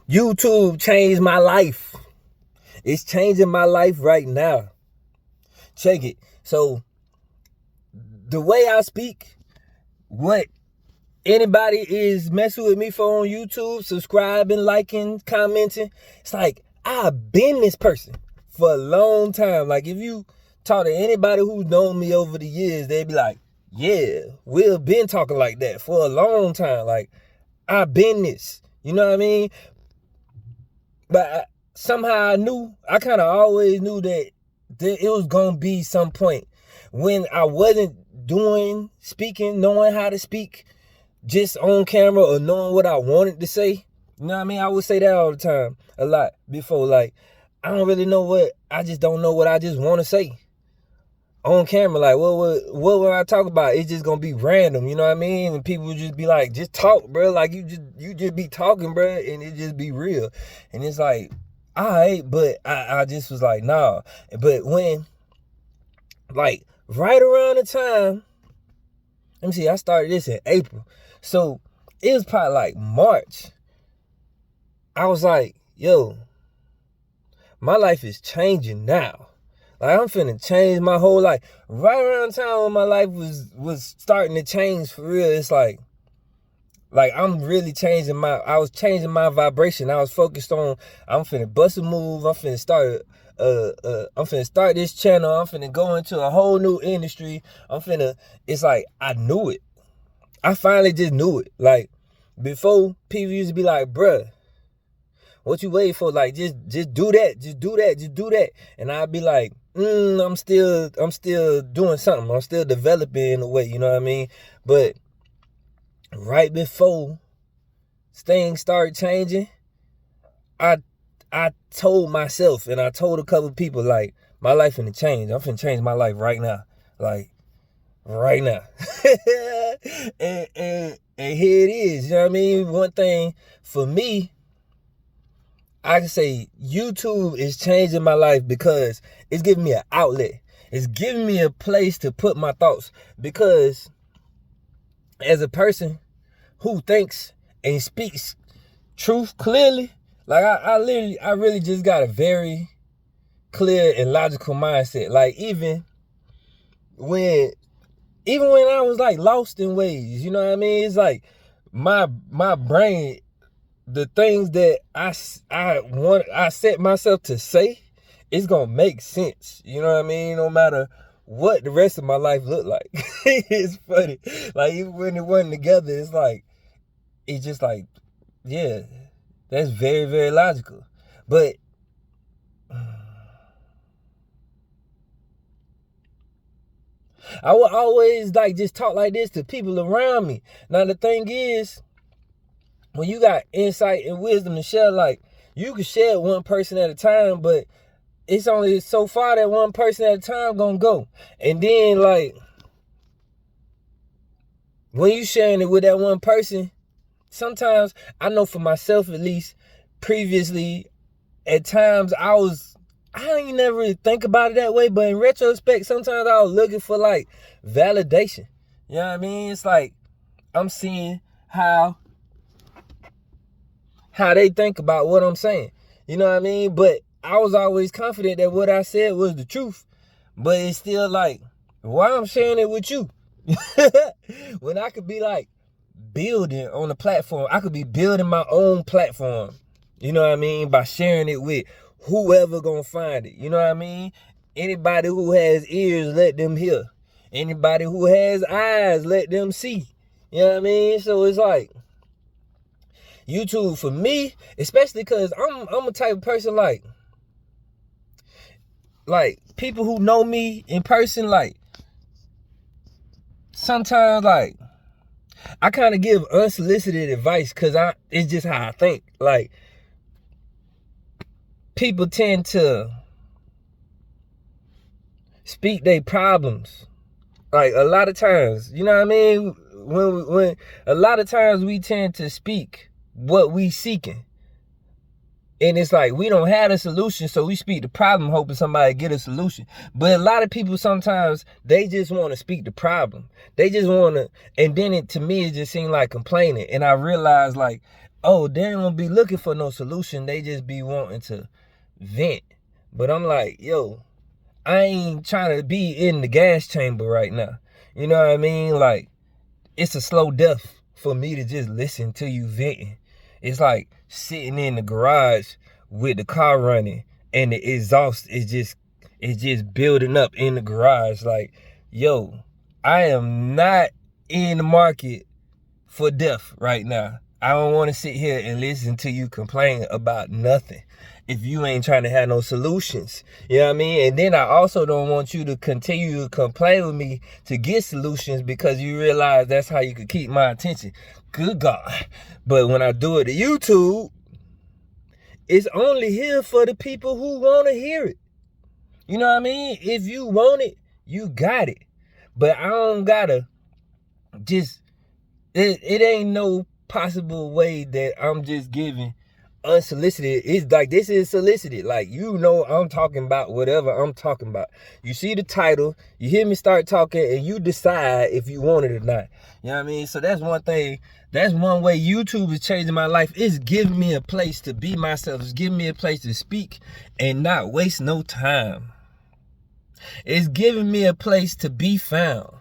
YouTube changed my life. It's changing my life right now. Check it. So the way I speak, what anybody is messing with me for on YouTube, subscribing, liking, commenting, it's like I've been this person for a long time. Like if you talk to anybody who's known me over the years, they'd be like, yeah, we've been talking like that for a long time. Like I've been this, you know what I mean? But somehow I kind of always knew that it was going to be some point when I wasn't speaking, knowing how to speak just on camera or knowing what I wanted to say. You know what I mean? I would say that all the time, a lot before. Like, I don't really know I just don't know what I just want to say on camera. Like, what will I talk about? It's just going to be random, you know what I mean? And people would just be like, just talk, bro. Like, you just be talking, bro, and it just be real. And it's like, all right, but I just was like, nah. But when, like, right around the time, let me see, I started this in April. So it was probably like March. I was like, yo, my life is changing now. Like, I'm finna change my whole life. Right around the time when my life was starting to change for real, it's like I'm really I was changing my vibration. I was focused on, I'm finna bust a move. I'm finna start this channel. I'm finna go into a whole new industry. It's like, I knew it. I finally just knew it. Like, before, people used to be like, bruh, what you waiting for? Like, just do that. Just do that. Just do that. And I'd be like, I'm still doing something. I'm still developing in a way, you know what I mean? But right before things started changing, I told myself and I told a couple people, like, my life finna change. I'm finna change my life right now. Like, right now. and here it is. You know what I mean? One thing for me, I can say YouTube is changing my life because it's giving me an outlet. It's giving me a place to put my thoughts. Because as a person who thinks and speaks truth clearly, like I really just got a very clear and logical mindset. Like even when I was like lost in ways, you know what I mean? It's like my brain, the things that I set myself to say, it's gonna make sense. You know what I mean? No matter what the rest of my life looked like. It's funny. Like even when it wasn't together, it's like, it's just like, yeah, that's very, very logical. But I would always like just talk like this to people around me. Now the thing is, when you got insight and wisdom to share, like, you can share one person at a time, but it's only so far that one person at a time gonna go. And then, like, when you sharing it with that one person, sometimes, I know for myself at least, previously, at times I ain't never really think about it that way, but in retrospect, sometimes I was looking for, like, validation. You know what I mean? It's like, I'm seeing how they think about what I'm saying. You know what I mean? But I was always confident that what I said was the truth. But it's still like, why I'm sharing it with you? When I could be like building on the platform. I could be building my own platform. You know what I mean? By sharing it with whoever gonna find it. You know what I mean? Anybody who has ears, let them hear. Anybody who has eyes, let them see. You know what I mean? So it's like, YouTube for me, especially because I'm a type of person like people who know me in person, like sometimes like I kind of give unsolicited advice because it's just how I think. Like, people tend to speak their problems. Like, a lot of times, you know what I mean? When a lot of times we tend to speak what we seeking. And it's like, we don't have a solution, so we speak the problem hoping somebody get a solution. But a lot of people sometimes, they just want to speak the problem. They just want to, and then to me, it just seemed like complaining. And I realized, like, oh, they don't be looking for no solution. They just be wanting to vent. But I'm like, yo, I ain't trying to be in the gas chamber right now. You know what I mean? Like, it's a slow death for me to just listen to you venting. It's like sitting in the garage with the car running and the exhaust is just building up in the garage. Like, yo, I am not in the market for death right now. I don't want to sit here and listen to you complain about nothing if you ain't trying to have no solutions. You know what I mean? And then I also don't want you to continue to complain with me to get solutions because you realize that's how you could keep my attention. Good God. But when I do it to YouTube, it's only here for the people who want to hear it. You know what I mean? If you want it, you got it. But I don't gotta just, it ain't no possible way that I'm just giving unsolicited. It's like, this is solicited. Like, you know, I'm talking about whatever I'm talking about. You see the title, you hear me start talking, and you decide if you want it or not. You know what I mean? So that's one thing. That's one way YouTube is changing my life. It's giving me a place to be myself. It's giving me a place to speak and not waste no time. It's giving me a place to be found.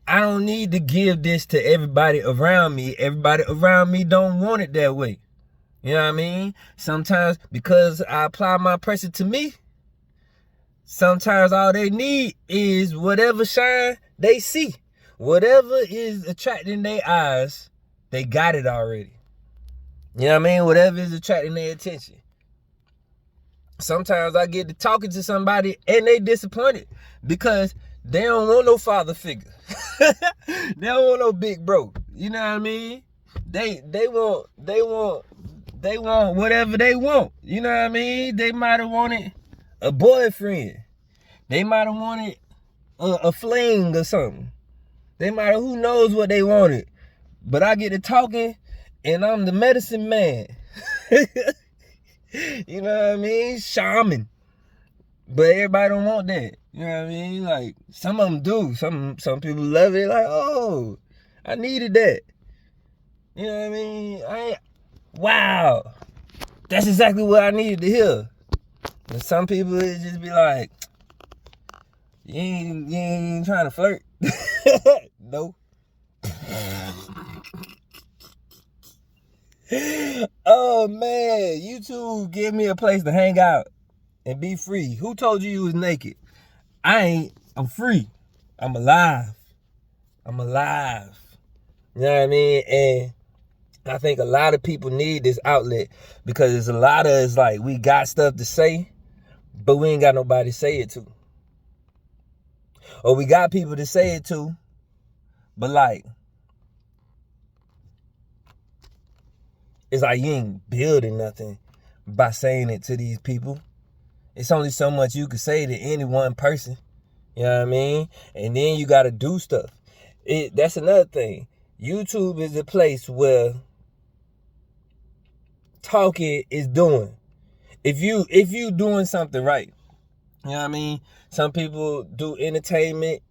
I don't need to give this to everybody around me. Everybody around me don't want it that way. You know what I mean? Sometimes because I apply my pressure to me, sometimes all they need is whatever shine they see. Whatever is attracting their eyes, they got it already. You know what I mean? Whatever is attracting their attention. Sometimes I get to talking to somebody and they disappointed because they don't want no father figure. They don't want no big bro. You know what I mean? They want whatever they want. You know what I mean? They might have wanted a boyfriend. They might have wanted a fling or something. They might have, who knows what they wanted. But I get to talking and I'm the medicine man. You know what I mean? Shaman. But everybody don't want that. You know what I mean? Like, some of them do. Some people love it. Like, oh, I needed that. You know what I mean? Wow. That's exactly what I needed to hear. And some people, it just be like, you ain't trying to flirt. No. Oh, man. YouTube give me a place to hang out and be free. Who told you was naked? I ain't. I'm free. I'm alive. I'm alive. You know what I mean? And I think a lot of people need this outlet because there's a lot of us, like, we got stuff to say, but we ain't got nobody to say it to. Or we got people to say it to, but like, it's like you ain't building nothing by saying it to these people. It's only so much you can say to any one person. You know what I mean? And then you got to do stuff. That's another thing. YouTube is a place where talking is doing. If you doing something right. You know what I mean? Some people do entertainment,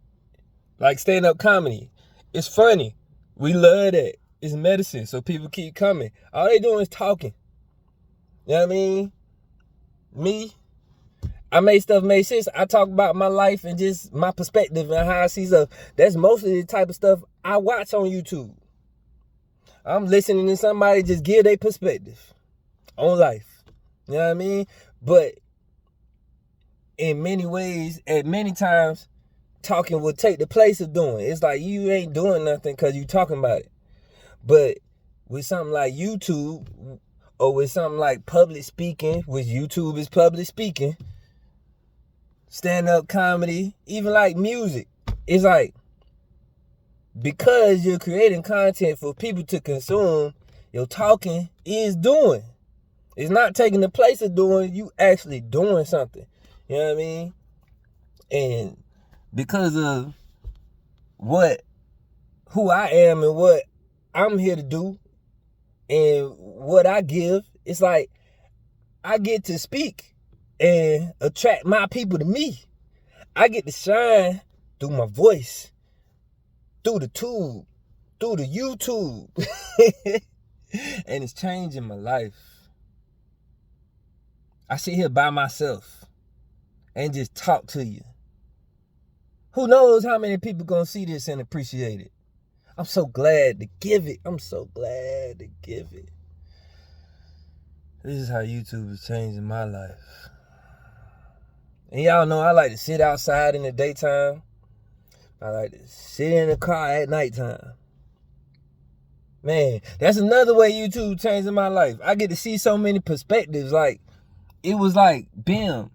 like stand-up comedy. It's funny. We love that. It's medicine, so people keep coming. All they doing is talking. You know what I mean? Me, I made stuff make sense. I talk about my life and just my perspective and how I see stuff. That's mostly the type of stuff I watch on YouTube. I'm listening to somebody just give their perspective on life. You know what I mean? But in many ways, at many times, talking will take the place of doing. It's like you ain't doing nothing because you talking about it. But with something like YouTube, or with something like public speaking, which YouTube is public speaking, stand-up comedy, even like music, it's like, because you're creating content for people to consume, your talking is doing. It's not taking the place of doing, you actually doing something. You know what I mean? And because of who I am and what I'm here to do and what I give, it's like I get to speak and attract my people to me. I get to shine through my voice, through the tube, through the YouTube. And it's changing my life. I sit here by myself and just talk to you. Who knows how many people gonna see this and appreciate it? I'm so glad to give it. I'm so glad to give it. This is how YouTube is changing my life. And y'all know I like to sit outside in the daytime. I like to sit in the car at nighttime. Man, that's another way YouTube changing my life. I get to see so many perspectives. Like, it was like, bam,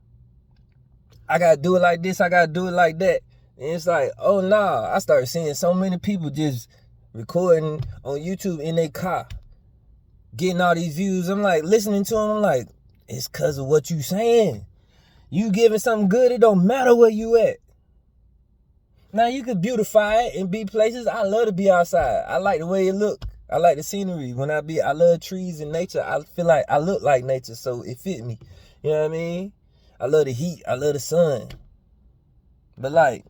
I gotta do it like this, I gotta do it like that. And it's like, oh nah, I started seeing so many people just recording on YouTube in their car, getting all these views. I'm like, listening to them, I'm like, it's because of what you saying. You giving something good, it don't matter where you at. Now you could beautify it and be places. I love to be outside. I like the way it look. I like the scenery. I love trees and nature. I feel like I look like nature, so it fit me. You know what I mean? I love the heat. I love the sun. But like,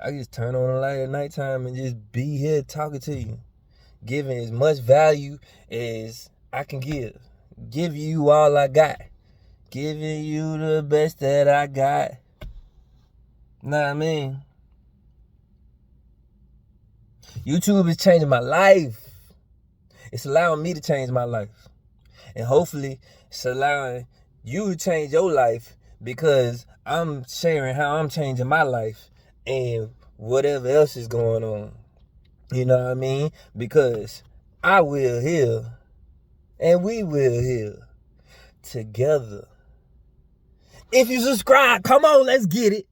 I just turn on the light at nighttime and just be here talking to you, giving as much value as I can give. Give you all I got. Giving you the best that I got. Know what I mean? YouTube is changing my life. It's allowing me to change my life. And hopefully, it's allowing you to change your life, because I'm sharing how I'm changing my life and whatever else is going on. You know what I mean? Because I will heal and we will heal together. If you subscribe, come on, let's get it.